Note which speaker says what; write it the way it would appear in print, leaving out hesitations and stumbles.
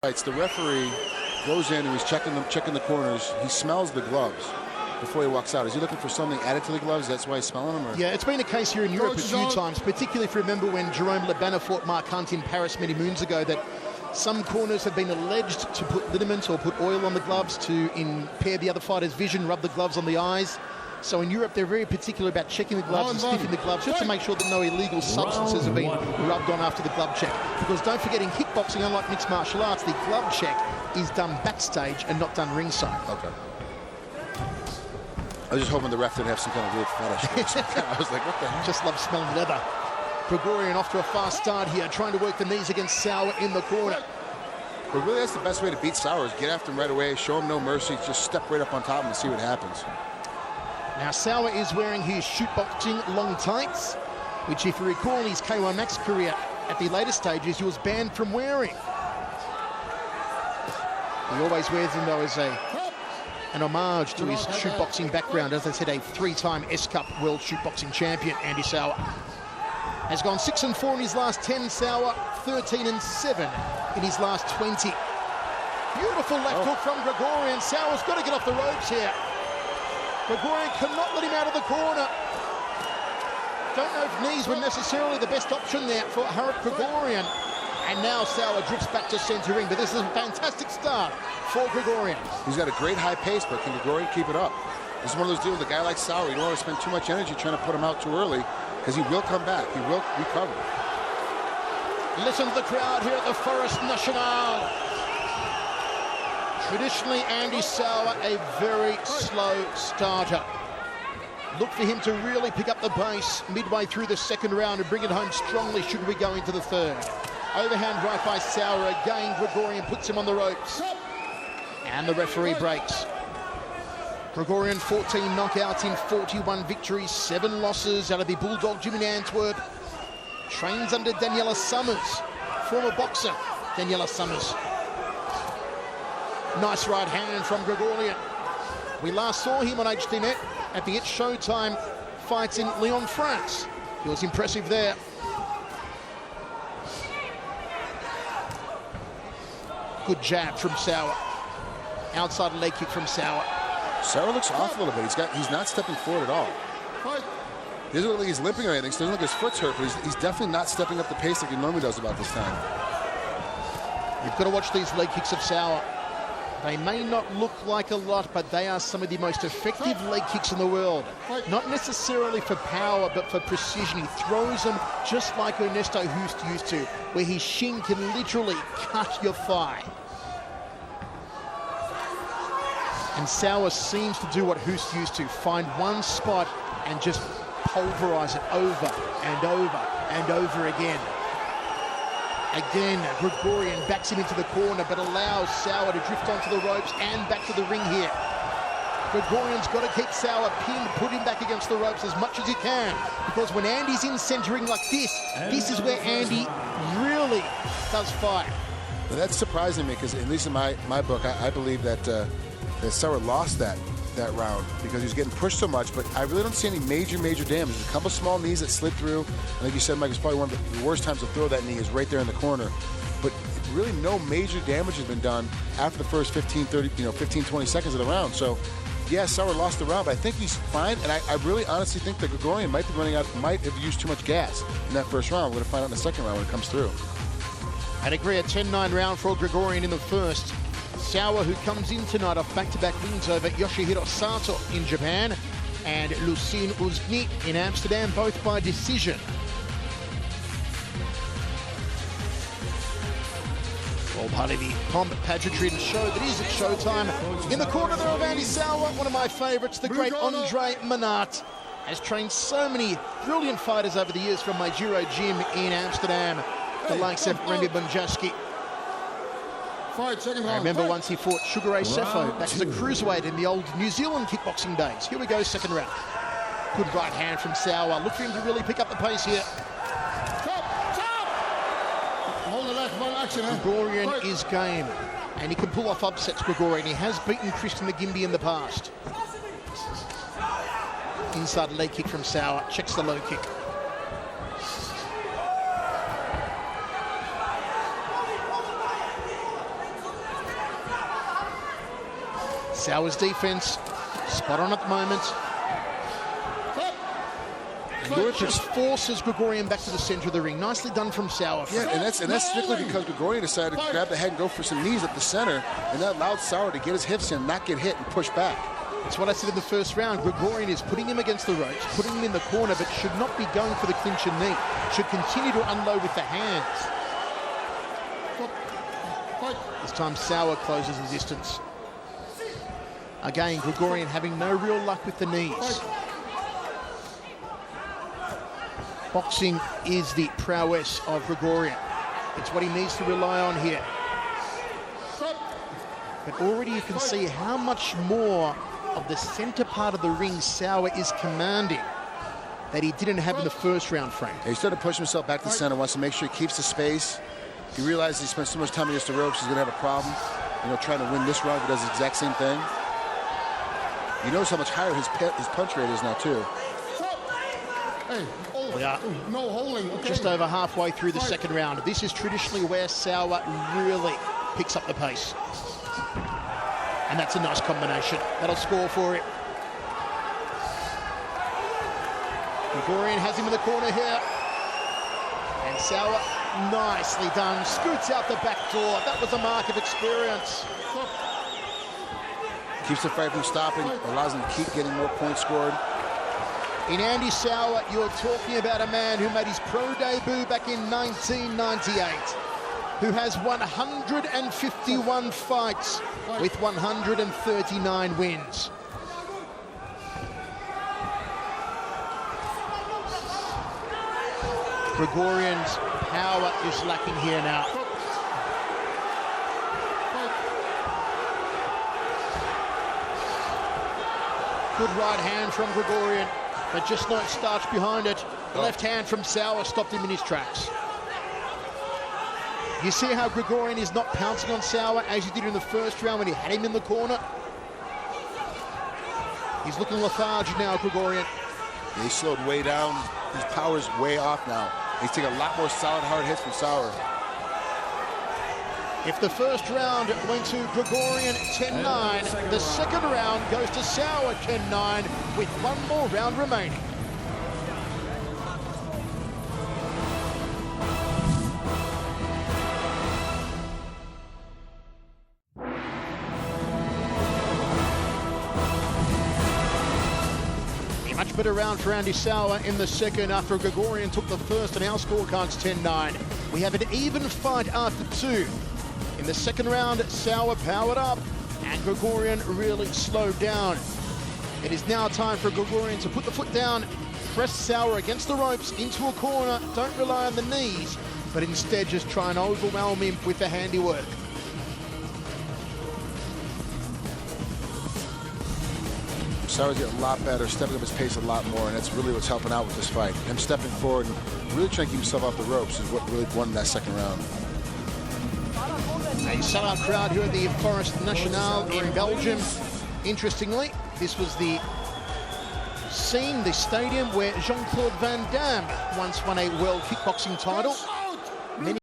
Speaker 1: The referee goes in and he's checking the corners. He smells the gloves before he walks out. Is he looking for something added to the gloves? That's why he's smelling them? Or?
Speaker 2: Yeah, it's been a case here in Europe a few times, particularly if you remember when Jerome Le Banner fought Mark Hunt in Paris many moons ago, that some corners have been alleged to put liniment or put oil on the gloves to impair the other fighter's vision, rub the gloves on the eyes. So in Europe, they're very particular about checking the gloves and sniffing the gloves just to make sure that no illegal substances have been rubbed on after the glove check. Because don't forget, in kickboxing, unlike mixed martial arts, the glove check is done backstage and not done ringside.
Speaker 1: Okay. I was just hoping the ref didn't have some kind of weird fetish. I was like, what the heck?
Speaker 2: Just love smelling leather. Grigorian off to a fast start here, trying to work the knees against Souwer in the corner.
Speaker 1: But really, that's the best way to beat Souwer, is get after him right away, show him no mercy, just step right up on top of him and see what happens.
Speaker 2: Now, Souwer is wearing his shootboxing long tights, which, if you recall, in his K1 Max career at the later stages, he was banned from wearing. He always wears them, though, as an homage to his shootboxing background. As I said, a three-time S-Cup World Shootboxing Champion, Andy Souwer. Has gone 6-4 in his last 10, Souwer, 13-7 in his last 20. Beautiful left hook from Grigorian. Souwer's got to get off the ropes here. Grigorian cannot let him out of the corner. Don't know if knees were necessarily the best option there for Harut Grigorian. And now Souwer drifts back to centre ring, but this is a fantastic start for Grigorian.
Speaker 1: He's got a great high pace, but can Grigorian keep it up? This is one of those deals with a guy like Souwer. You don't want to spend too much energy trying to put him out too early, because he will come back. He will recover.
Speaker 2: Listen to the crowd here at the Forest National. Traditionally, Andy Souwer, a very slow starter. Look for him to really pick up the pace midway through the second round and bring it home strongly should we go into the third. Overhand right by Souwer. Again, Grigorian puts him on the ropes. And the referee breaks. Grigorian, 14 knockouts in 41 victories, 7 losses out of the Bulldog Gym in Antwerp. Trains under Daniela Summers, former boxer Daniela Summers. Nice right hand from Grigorian. We last saw him on HDNet at the Showtime fights in Lyon, France. He was impressive there. Good jab from Souwer. Outside leg kick from Souwer.
Speaker 1: Souwer looks off a little bit. He's not stepping forward at all. He doesn't look like he's limping or anything, so it doesn't look like his foot's hurt, but he's definitely not stepping up the pace like he normally does about this time.
Speaker 2: You've got to watch these leg kicks of Souwer. They may not look like a lot, but they are some of the most effective leg kicks in the world. Not necessarily for power, but for precision. He throws them just like Ernesto Hoost used to, where his shin can literally cut your thigh. And Souwer seems to do what Hoost used to, find one spot and just pulverize it over and over and over again. Again, Grigorian backs him into the corner, but allows Souwer to drift onto the ropes and back to the ring here. Grigorian's got to keep Souwer pinned, put him back against the ropes as much as he can, because when Andy's in centering like this is where Andy really does fire.
Speaker 1: Well, that's surprising me, because at least in my book, I believe that Souwer lost that round because he was getting pushed so much, but I really don't see any major damage. A couple small knees that slid through. I think you said, Mike, it's probably one of the worst times to throw that knee is right there in the corner. But really no major damage has been done after the first 15, 20 seconds of the round. So, yeah, Souwer lost the round, but I think he's fine, and I really honestly think that Grigorian might have used too much gas in that first round. We're going to find out in the second round when it comes through.
Speaker 2: I'd agree, a 10-9 round for Grigorian in the first. Souwer, who comes in tonight off back-to-back wins over Yoshihiro Sato in Japan and Lucien Uzny in Amsterdam, both by decision. All part of the pomp, pageantry, and show that is at Showtime. In the corner there of Andy Souwer, one of my favourites, the great Andre Manat, has trained so many brilliant fighters over the years from Maijiro Gym in Amsterdam, the likes of Remy Bunjaski. I remember once he fought Sugar Ray Sefo back as a cruiserweight in the old New Zealand kickboxing days. Here we go, second round. Good right hand from Souwer. Look for him to really pick up the pace here. Grigorian is game, and he can pull off upsets, Grigorian. He has beaten Christian McGimby in the past. Inside leg kick from Souwer, checks the low kick. Souwer's defense, spot on at the moment. Just forces Grigorian back to the center of the ring. Nicely done from Souwer.
Speaker 1: Yeah, and that's strictly because Grigorian decided to grab the head and go for some knees at the center, and that allowed Souwer to get his hips in, not get hit, and push back.
Speaker 2: That's what I said in the first round. Grigorian is putting him against the ropes, putting him in the corner, but should not be going for the clinch and knee. Should continue to unload with the hands. This time Souwer closes the distance. Again, Grigorian having no real luck with the knees. Boxing is the prowess of Grigorian. It's what he needs to rely on here. But already you can see how much more of the center part of the ring Souwer is commanding that he didn't have in the first round, Frank.
Speaker 1: He started to push himself back to the center, wants to make sure he keeps the space. He realizes he spent so much time against the ropes, he's going to have a problem, trying to win this round. He does the exact same thing. You notice how much higher his punch rate is now, too.
Speaker 2: We are just over halfway through the second round. This is traditionally where Souwer really picks up the pace. And that's a nice combination. That'll score for him. Grigorian has him in the corner here. And Souwer, nicely done. Scoots out the back door. That was a mark of experience.
Speaker 1: Keeps the fight from stopping, allows him to keep getting more points scored.
Speaker 2: In Andy Souwer, you're talking about a man who made his pro debut back in 1998, who has 151 fights with 139 wins. Grigorian's power is lacking here now. Good right hand from Grigorian, but just no starch behind it. The left hand from Souwer stopped him in his tracks. You see how Grigorian is not pouncing on Souwer as he did in the first round when he had him in the corner? He's looking lethargic now, Grigorian.
Speaker 1: Yeah, he slowed way down. His power's way off now. He's taking a lot more solid, hard hits from Souwer.
Speaker 2: If the first round went to Grigorian 10-9, the second round goes to Souwer 10-9 with one more round remaining. A much better round for Andy Souwer in the second after Grigorian took the first, and our scorecard's 10-9. We have an even fight after two. In the second round, Souwer powered up and Grigorian really slowed down. It is now time for Grigorian to put the foot down, press Souwer against the ropes into a corner. Don't rely on the knees, but instead just try and overwhelm him with the handiwork.
Speaker 1: Souwer's getting a lot better, stepping up his pace a lot more, and that's really what's helping out with this fight. Him stepping forward and really trying to keep himself off the ropes is what really won that second round.
Speaker 2: A sellout crowd here at the Forest National in Belgium. Interestingly, this was the scene, the stadium where Jean-Claude Van Damme once won a world kickboxing title.